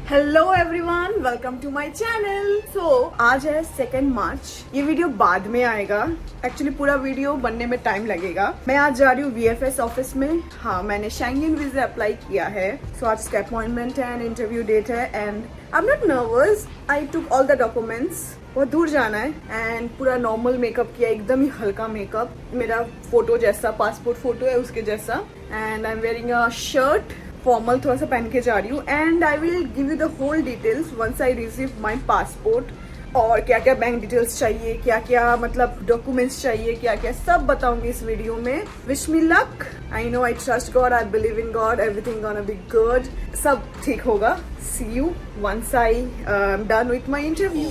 Hello everyone, welcome to my channel. So आज है 2 मार्च। ये वीडियो बाद में आएगा, एक्चुअली पूरा वीडियो बनने में टाइम लगेगा। मैं आज जा रही हूँ VFS ऑफिस में। हाँ, मैंने शेंगेन वीजा अप्लाई किया है। सो आज इसका अपॉइंटमेंट है एंड इंटरव्यू डेट है and I am not nervous. I took all the documents. बहुत दूर जाना है एंड पूरा नॉर्मल मेकअप किया, एकदम ही हल्का मेकअप, मेरा फोटो जैसा, पासपोर्ट फोटो है उसके जैसा। And I am wearing a shirt, formal थोड़ा सा पहन के जा रही हूँ and I will give you the whole details once I receive my passport. और क्या क्या बैंक डिटेल्स चाहिए, क्या क्या मतलब डॉक्यूमेंट्स चाहिए, क्या क्या सब बताऊंगी इस वीडियो में। Wish me luck. I know, I trust God, I believe in God, everything gonna be good. सब ठीक होगा। See you once I done with my interview.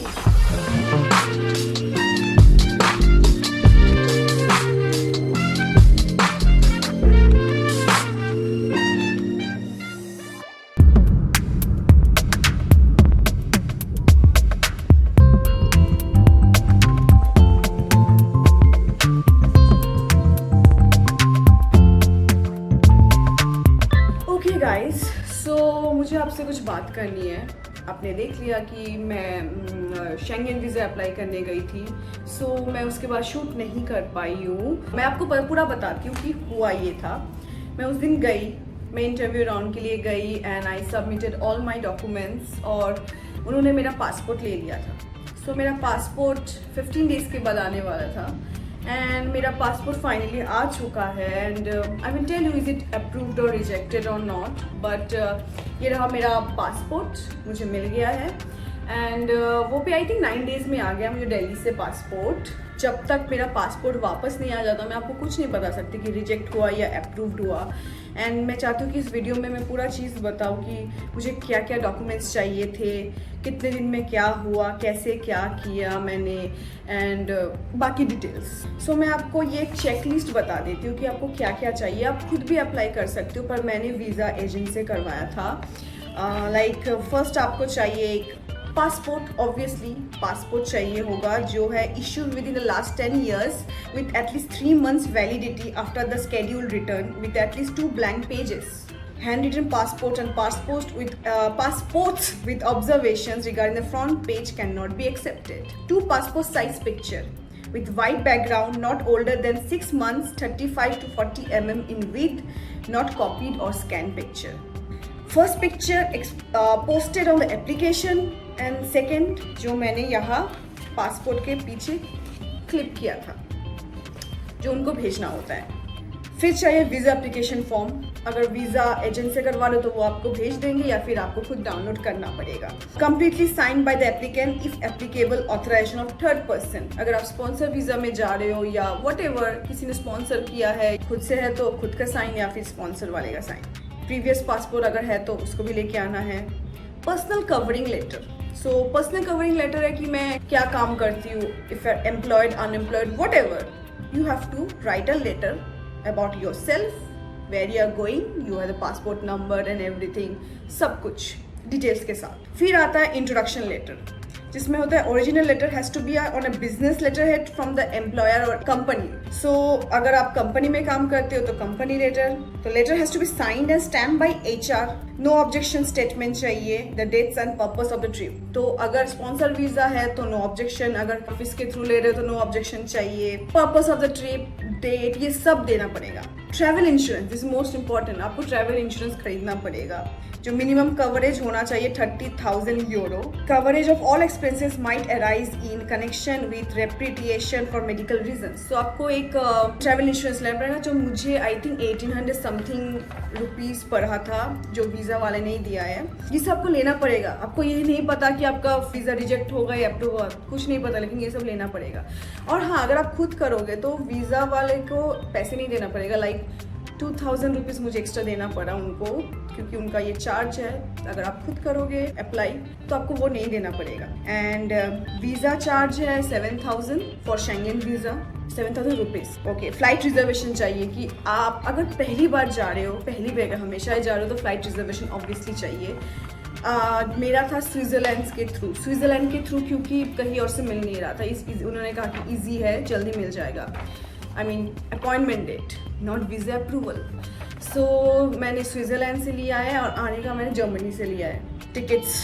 Guys, so मुझे आपसे कुछ बात करनी है। आपने देख लिया कि मैं शेंगेन वीज़ा अप्लाई करने गई थी। सो मैं उसके बाद शूट नहीं कर पाई हूँ। मैं आपको पूरा बताती हूँ कि हुआ ये था। मैं उस दिन गई, मैं इंटरव्यू राउंड के लिए गई and I submitted all my documents और उन्होंने मेरा पासपोर्ट ले लिया था। सो मेरा पासपोर्ट 15 डेज़ के बाद आने वाला था एंड मेरा पासपोर्ट फाइनली आ चुका है and I will tell you is it approved और रिजेक्टेड और नॉट, बट ये रहा मेरा पासपोर्ट, मुझे मिल गया है एंड वो भी आई थिंक 9 डेज़ में आ गया मुझे दिल्ली से पासपोर्ट। जब तक मेरा पासपोर्ट वापस नहीं आ जाता मैं आपको कुछ नहीं बता सकती कि रिजेक्ट हुआ या अप्रूव्ड हुआ। एंड मैं चाहती हूँ कि इस वीडियो में मैं पूरा चीज़ बताऊँ कि मुझे क्या क्या डॉक्यूमेंट्स चाहिए थे, कितने दिन में क्या हुआ, कैसे क्या किया मैंने एंड बाकी डिटेल्स। सो मैं आपको ये एक चेकलिस्ट बता देती हूँ कि आपको क्या क्या चाहिए। आप खुद भी अप्लाई कर सकते हो, पर मैंने वीज़ा एजेंट से करवाया था। लाइक फर्स्ट आपको चाहिए एक पासपोर्ट। ऑब्वियसली पासपोर्ट चाहिए होगा जो है issued with in the last 10 years with at least 3 months validity after the scheduled return with at least 2 blank pages. Handwritten passport and passports with observations regarding the front page cannot be accepted. 2 passport size picture with white background, not older than 6 months, 35 to 40 mm in width, not copied or scanned picture. First picture posted on the application and second जो मैंने यहाँ passport के पीछे clip किया था, जो उनको भेजना होता है। फिर चाहिए वीज़ा एप्लीकेशन फॉर्म। अगर वीज़ा एजेंट से करवा लो तो वो आपको भेज देंगे या फिर आपको खुद डाउनलोड करना पड़ेगा। Completely sign by the applicant if applicable authorisation of third person. अगर आप स्पॉन्सर वीज़ा में जा रहे हो या व्हाटएवर किसी ने स्पॉन्सर किया है, खुद से है तो खुद का साइन या फिर स्पॉन्सर वाले का साइन। प्रीवियस पासपोर्ट अगर है तो उसको भी लेके आना है। Personal covering letter. So personal covering letter है कि मैं क्या काम करती हूँ, if employed, unemployed, whatever, you have to write a letter about yourself, where you are going, you have the passport number and everything, सब कुछ डिटेल्स के साथ। फिर आता है इंट्रोडक्शन लेटर, जिसमें होता है original letter has to be on a business letter head from the employer और कंपनी। सो अगर आप कंपनी में काम करते हो तो कंपनी लेटर, तो letter has to be signed and stamp by HR। No objection statement चाहिए, the dates and purpose of the trip. तो अगर स्पॉन्सर वीजा है तो नो ऑब्जेक्शन, अगर ऑफिस के थ्रू ले रहे हो तो नो ऑब्जेक्शन चाहिए। Purpose of the trip, date, ये सब देना पड़ेगा। Travel insurance is most important, आपको ट्रैवल इंश्योरेंस खरीदना पड़ेगा जो मिनिमम कवरेज होना चाहिए 30,000 euro. Coverage of all expenses might arise in connection with repatriation for medical reasons. तो आपको एक ट्रैवल इंश्योरेंस लेना पड़ेगा जो मुझे आई थिंक 1800 समथिंग रुपीज पड़ा था, जो वीजा वाले नहीं दिया है। ये सब आपको लेना पड़ेगा। आपको ये नहीं पता कि आपका वीजा रिजेक्ट होगा या अप्रूव होगा, कुछ नहीं पता, लेकिन ये सब लेना पड़ेगा। और हाँ, अगर आप खुद करोगे तो वीजा वाले को पैसे नहीं देना पड़ेगा। लाइक 2000 रुपीज़ मुझे एक्स्ट्रा देना पड़ा उनको, क्योंकि उनका ये चार्ज है। अगर आप खुद करोगे अप्लाई तो आपको वो नहीं देना पड़ेगा। एंड वीज़ा चार्ज है 7000 for Schengen visa, 7000 rupees. Okay, flight reservation चाहिए कि आप अगर पहली बार जा रहे हो, पहली बार हमेशा ही जा रहे हो तो फ्लाइट रिजर्वेशन ऑब्वियसली चाहिए। मेरा था स्विट्ज़रलैंड के थ्रू क्योंकि कहीं और से मिल नहीं रहा था। उन्होंने कहा कि ईजी है, जल्दी मिल जाएगा। I mean appointment date, not visa approval. So मैंने स्विट्ज़रलैंड से लिया है और आने का मैंने जर्मनी से लिया है। Tickets,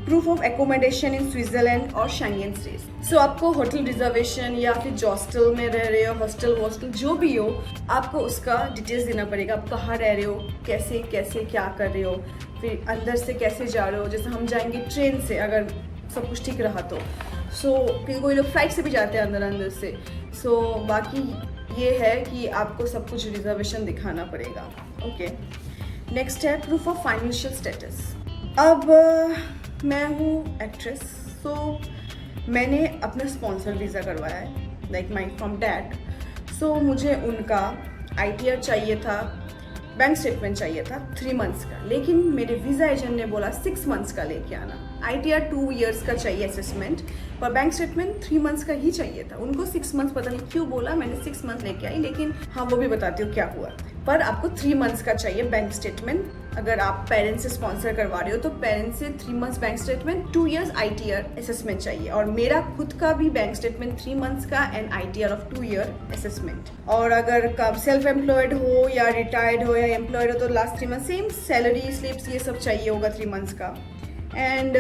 proof of accommodation in Switzerland और शेंगन स्टेज। सो आपको होटल रिजर्वेशन या फिर हॉस्टल में रह रहे हो, हॉस्टल जो भी हो, आपको उसका डिटेल्स देना पड़ेगा। आप कहाँ रह रहे हो, कैसे कैसे क्या कर रहे हो, फिर अंदर से कैसे जा रहे हो। जैसे हम जाएंगे ट्रेन से, अगर सब कुछ ठीक रहा तो। कोई लोग फ्लाइट से भी जाते हैं अंदर से। बाकी ये है कि आपको सब कुछ रिजर्वेशन दिखाना पड़ेगा। ओके, नेक्स्ट है प्रूफ ऑफ फाइनेंशियल स्टेटस। अब मैं हूँ एक्ट्रेस, मैंने अपना स्पॉन्सर वीज़ा करवाया है, लाइक माई फ्रॉम डैड। मुझे उनका ITR चाहिए था, बैंक स्टेटमेंट चाहिए था 3 मंथ्स का, लेकिन मेरे वीज़ा एजेंट ने बोला 6 मंथ्स का लेके आना। ITR 2 years का चाहिए असेसमेंट, पर बैंक स्टेटमेंट 3 मंथ्स का ही चाहिए था। उनको 6 मंथ्स पता नहीं क्यों बोला, मैंने 6 मंथ्स लेके आई, लेकिन हाँ वो भी बताती हूँ क्या हुआ। पर आपको 3 मंथ्स का चाहिए बैंक स्टेटमेंट। अगर आप पेरेंट्स से स्पॉन्सर करवा रहे हो तो पेरेंट्स से 3 months bank statement, 2 years ITR assessment चाहिए। और मेरा खुद का भी बैंक स्टेटमेंट 3 मंथ्स का and ITR of 2 year assessment. और अगर कब सेल्फ एम्प्लॉयड हो या रिटायर्ड हो या एम्प्लॉयड हो तो last 3 month same salary slips ये सब चाहिए होगा 3 मंथ्स का। एंड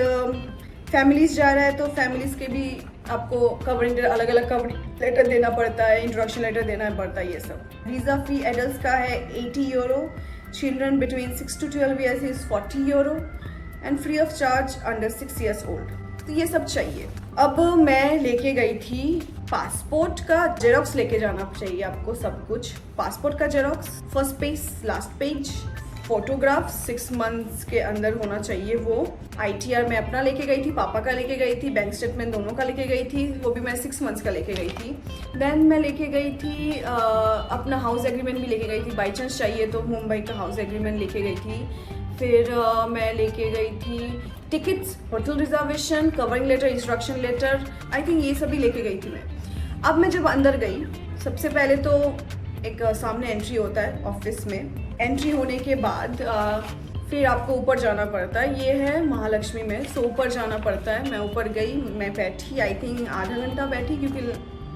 फैमिलीज जा रहा है तो फैमिलीज के भी आपको कवरिंग अलग अलग कवरिंग लेटर देना पड़ता है, इंट्रोडक्शन लेटर देना पड़ता है, ये सब। वीज़ा फी एडल्ट का है 80 euro, children between 6 to 12 years is 40 euro and free of charge under 6 years old। तो ये सब चाहिए। अब मैं लेके गई थी पासपोर्ट का जेरोक्स, लेके जाना चाहिए आपको सब कुछ। पासपोर्ट का xerox, first page, last page, photograph 6 months के अंदर होना चाहिए वो। ITR मैं अपना लेके गई थी, पापा का लेके गई थी, बैंक स्टेटमेंट दोनों का लेके गई थी, वो भी मैं 6 मंथ्स का लेके गई थी। देन मैं लेके गई थी अपना हाउस एग्रीमेंट भी लेके गई थी, बाई चांस चाहिए तो मुंबई का हाउस एग्रीमेंट लेके गई थी। फिर मैं लेके गई थी tickets, hotel reservation, covering letter, instruction letter, I think ये सभी लेके गई थी मैं। अब मैं जब अंदर गई, सबसे पहले तो एक सामने एंट्री होता है ऑफिस में। एंट्री होने के बाद फिर आपको ऊपर जाना पड़ता है। ये है महालक्ष्मी में, ऊपर जाना पड़ता है। मैं ऊपर गई, मैं बैठी, आई थिंक आधा घंटा बैठी, क्योंकि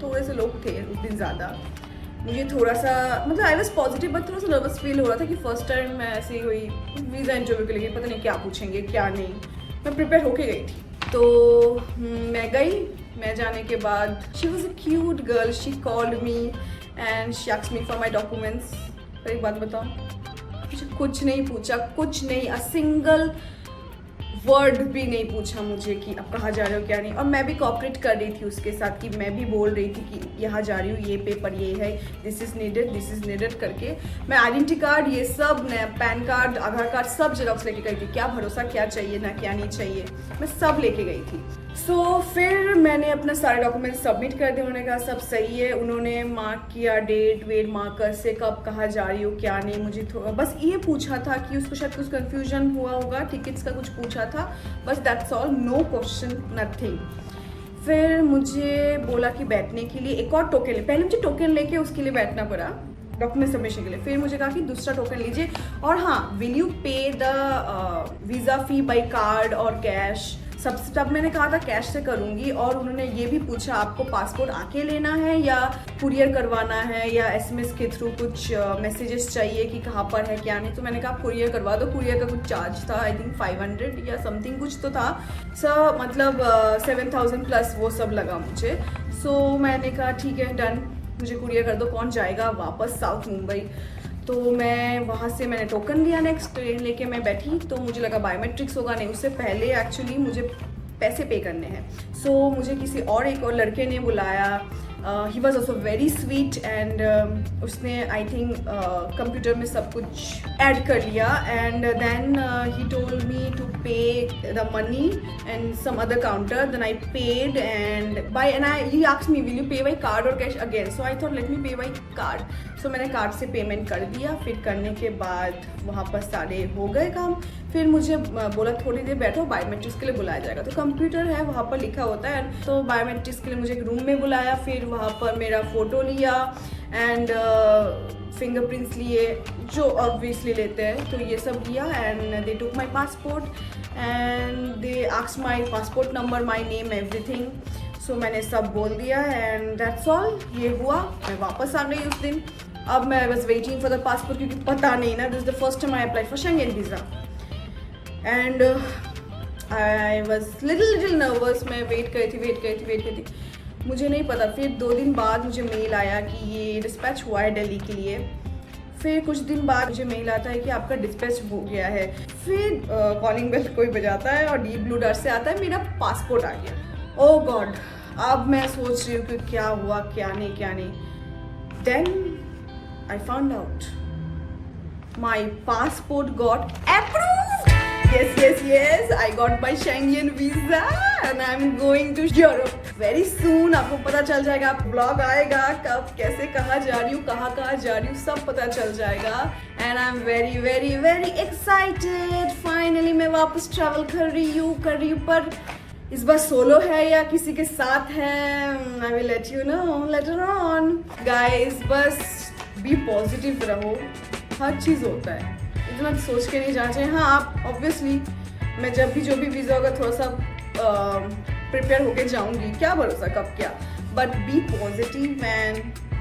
थोड़े से लोग थे उस दिन ज़्यादा। मुझे थोड़ा सा मतलब आई वॉज पॉजिटिव, बट थोड़ा सा नर्वस फील हो रहा था कि फर्स्ट टाइम मैं ऐसे ही हुई वीज़ा इंटरव्यू के लिए, पता नहीं क्या पूछेंगे क्या नहीं। मैं प्रिपेयर होके गई थी। तो मैं गई, मैं जाने के बाद she was a cute girl, she called me and she asked me for my documents. पर एक बात बताओ, मुझे कुछ नहीं पूछा, कुछ नहीं, अ सिंगल वर्ड भी नहीं पूछा मुझे कि आप कहाँ जा रहे हो क्या नहीं। और मैं भी कोऑपरेट कर रही थी उसके साथ कि मैं भी बोल रही थी कि यहाँ जा रही हूँ, ये पेपर ये है, दिस इज़ नीडेड करके। मैं आइडेंटिटी कार्ड ये सब, नया पैन कार्ड, आधार कार्ड सब जेरॉक्स लेके गई थी। क्या भरोसा क्या चाहिए ना क्या नहीं चाहिए, मैं सब लेके गई थी। फिर मैंने अपना सारे डॉक्यूमेंट सबमिट कर दिए। उन्होंने कहा सब सही है। उन्होंने मार्क किया, डेट वेट मार्कर से कब कहाँ जा रही हो क्या नहीं। मुझे थोड़ा बस ये पूछा था कि उसको शायद कुछ कन्फ्यूजन हुआ होगा, टिकट्स का कुछ पूछा था, बस that's all, no question nothing. फिर मुझे बोला कि बैठने के लिए एक और टोकन ले, पहले मुझे टोकन लेके उसके लिए बैठना पड़ा डॉक्यूमेंट सबमिशन के लिए। फिर मुझे कहा कि दूसरा टोकन लीजिए, और हाँ, विल यू पे the visa fee by card or cash. तब मैंने कहा था कैश से करूँगी। और उन्होंने ये भी पूछा आपको पासपोर्ट आके लेना है या कुरियर करवाना है या SMS के थ्रू कुछ मैसेजेस चाहिए कि कहाँ पर है क्या नहीं। तो मैंने कहा आप कुरियर करवा दो। कुरियर का कुछ चार्ज था, आई थिंक 500 या समथिंग कुछ तो था, मतलब 7000 प्लस वो सब लगा मुझे। मैंने कहा ठीक है डन, मुझे कुरियर कर दो। कौन जाएगा वापस साउथ मुंबई। तो मैं वहाँ से मैंने टोकन लिया, नेक्स्ट ट्रेन लेके मैं बैठी। तो मुझे लगा बायोमेट्रिक्स होगा, नहीं, उससे पहले एक्चुअली मुझे पैसे पे करने हैं। मुझे किसी और एक और लड़के ने बुलाया। He was also very sweet and उसने आई थिंक कंप्यूटर में सब कुछ ऐड कर लिया। And then he told me to pay the money and some other counter. Then I paid and he asked me will you pay by card or cash again. So I thought let me pay by card. मैंने card से payment कर दिया। फिर करने के बाद वहाँ पर सारे हो गए काम। फिर मुझे बोला थोड़ी देर बैठो, बायोमेट्रिक्स के लिए बुलाया जाएगा। तो कंप्यूटर है वहाँ पर लिखा होता है। तो बायोमेट्रिक्स के लिए मुझे एक रूम में बुलाया। फिर वहाँ पर मेरा फ़ोटो लिया एंड फिंगरप्रिंट्स लिए, जो ऑब्वियसली लेते हैं। तो ये सब लिया and they took my passport and they asked my passport number, my name, everything. मैंने सब बोल दिया एंड दैट्स ऑल। ये हुआ, मैं वापस आ गई उस दिन। अब मैं बस वेटिंग फॉर द पासपोर्ट, क्योंकि पता नहीं ना, this is the first time I apply for Schengen visa. And I was little nervous, मैं वेट करी थी। मुझे नहीं पता, फिर 2 दिन बाद मुझे मेल आया कि ये डिस्पैच हुआ है दिल्ली के लिए। फिर कुछ दिन बाद मुझे मेल आता है कि आपका डिस्पैच हो गया है। फिर कॉलिंग बेल कोई बजाता है और डीप ब्लू डर से आता है मेरा पासपोर्ट आ गया। ओह गॉड, अब मैं सोच रही हूँ कि क्या हुआ, क्या नहीं। Then I found out my passport got approved. Yes, I got my Schengen visa and I'm going to Europe very soon। आपको पता चल जाएगा, ब्लॉग आएगा कब, कैसे, कहाँ जा रही हूँ, सब पता चल जाएगा। And I'm very excited। Finally मैं वापस ट्रैवल कर रही हूँ, पर इस बार सोलो है या किसी के साथ है, I will let you know later on। Guys, बस be positive रहो, हर चीज़ होता है, इतना सोच के नहीं जाना चाहिए। हाँ, आप ऑब्वियसली मैं जब भी जो भी वीज़ा होगा थोड़ा सा प्रिपेयर होके जाऊंगी, क्या भरोसा कब क्या, but be positive man,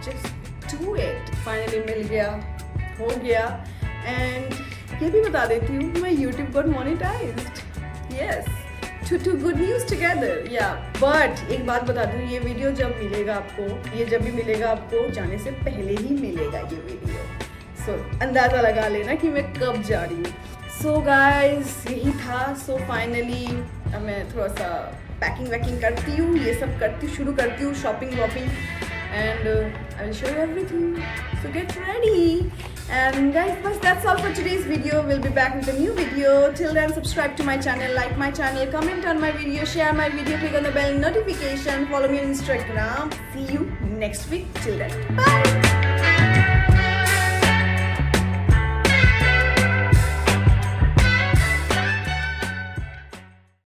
just do it. Finally मिल गया, हो गया। एंड ये भी बता देती हूँ, मैं YouTube got monetised. Yes, two good news together. या बट एक बात बता दूँ, ये वीडियो जब मिलेगा आपको जाने से पहले ही मिलेगा ये वीडियो। सो अंदाज़ा लगा लेना कि मैं कब जा रही हूँ। सो गाइस, यही था। सो फाइनली अब मैं थोड़ा सा पैकिंग करती हूँ, ये सब शुरू करती हूँ, shopping and I will show you everything. So get ready and guys, that's all for today's video। We'll be back with a new video। Till then, subscribe to my channel, like my channel, comment on my video, share my video, click on the bell notification, follow me on Instagram। See you next week। Till then, bye।